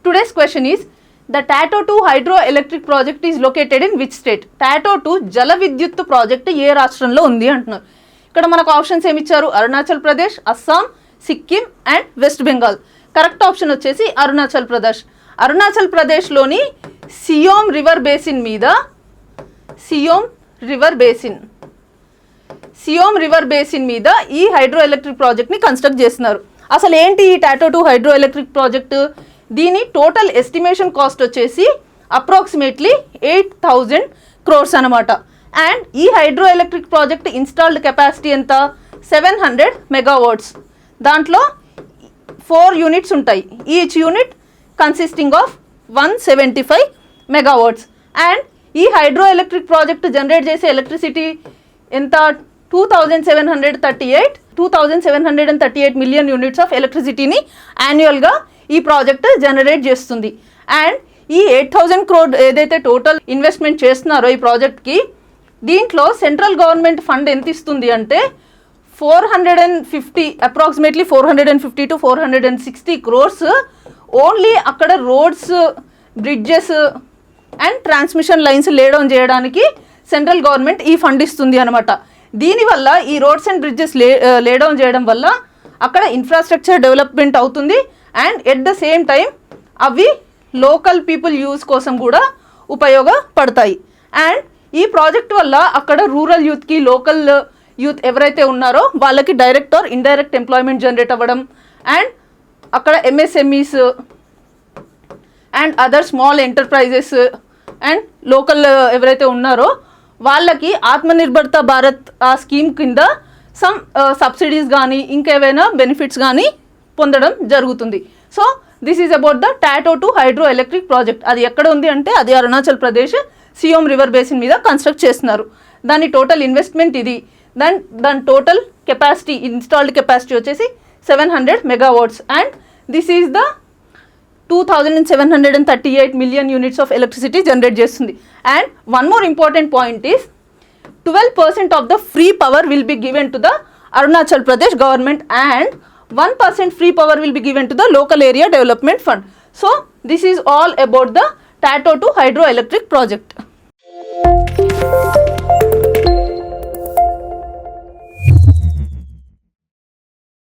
Today's question is, the Tato 2 hydroelectric project is located in which state? Tato 2 జల విద్యుత్ project ఏ రాష్ట్రంలో ఉంది అంటున్నారు. ఇక్కడ మనకు ఆప్షన్స్ ఏమి ఇచ్చారు? Arunachal Pradesh, Assam, Sikkim and west Bengal. Correct option వచ్చేసి అరుణాచల్ ప్రదేశ్. అరుణాచల్ ప్రదేశ్లోని సియోమ్ రివర్ బేసిన్ మీద సియోమ్ రివర్ బేసిన్ మీద ఈ హైడ్రో ఎలక్ట్రిక్ ప్రాజెక్ట్ని కన్స్ట్రక్ట్ చేస్తున్నారు. అసలు ఏంటి ఈ టాటో 2 హైడ్రో ఎలక్ట్రిక్ ప్రాజెక్టు? దీని టోటల్ ఎస్టిమేషన్ కాస్ట్ వచ్చేసి అప్రాక్సిమేట్లీ 8,000 crores అనమాట. అండ్ ఈ hydro electric project installed capacity ఎంత? 700 megawatts. దాంట్లో 4 యూనిట్స్ ఉంటాయి. Each unit consisting of 175 megawatts. And ఈ హైడ్రో ఎలక్ట్రిక్ ప్రాజెక్ట్ జనరేట్ చేసే ఎలక్ట్రిసిటీ ఎంత? 2,738 మిలియన్ యూనిట్స్ ఆఫ్ ఎలక్ట్రిసిటీని యాన్యువల్గా ఈ ప్రాజెక్ట్ జనరేట్ చేస్తుంది. అండ్ ఈ 8,000 crore ఏదైతే టోటల్ ఇన్వెస్ట్మెంట్ చేస్తున్నారో ఈ ప్రాజెక్ట్కి, దీంట్లో సెంట్రల్ గవర్నమెంట్ ఫండ్ ఎంత ఇస్తుంది అంటే 450 అప్రాక్సిమేట్లీ 450 to 460 crores ఓన్లీ అక్కడ roads, bridges and transmission lines lie down చేయడానికి సెంట్రల్ గవర్నమెంట్ ఈ ఫండ్ ఇస్తుంది అనమాట. దీనివల్ల ఈ రోడ్స్ అండ్ బ్రిడ్జెస్ లేడౌన్ చేయడం వల్ల అక్కడ ఇన్ఫ్రాస్ట్రక్చర్ డెవలప్మెంట్ అవుతుంది. And at the same time అవి లోకల్ పీపుల్ యూజ్ కోసం కూడా ఉపయోగపడతాయి. అండ్ ఈ ప్రాజెక్ట్ వల్ల అక్కడ రూరల్ యూత్కి, లోకల్ యూత్ ఎవరైతే ఉన్నారో వాళ్ళకి direct or indirect employment generate అవ్వడం, అండ్ అక్కడ MSMEs and other small enterprises and local ఎవరైతే ఉన్నారో వాళ్ళకి ఆత్మనిర్భర్త భారత్ ఆ స్కీమ్ కింద సమ్ సబ్సిడీస్ కానీ ఇంకేవైనా బెనిఫిట్స్ కానీ పొందడం జరుగుతుంది. So this is about the tattoo 2 hydro electric project. అది ఎక్కడ ఉంది అంటే అది అరుణాచల్ ప్రదేశ్ సియోమ్ రివర్ బేసిన్ మీద కన్స్ట్రక్ట్ చేస్తున్నారు. దాని టోటల్ ఇన్వెస్ట్మెంట్ ఇది. దాని టోటల్ కెపాసిటీ, ఇన్స్టాల్డ్ కెపాసిటీ వచ్చేసి 700 megawatts. And this is the 2,738 million units of electricity generate చేస్తుంది. And one more important point is 12% of the free power will be given to the Arunachal Pradesh government and 1% free power will be given to the local area development fund. So this is all about the Tato 2 hydroelectric project.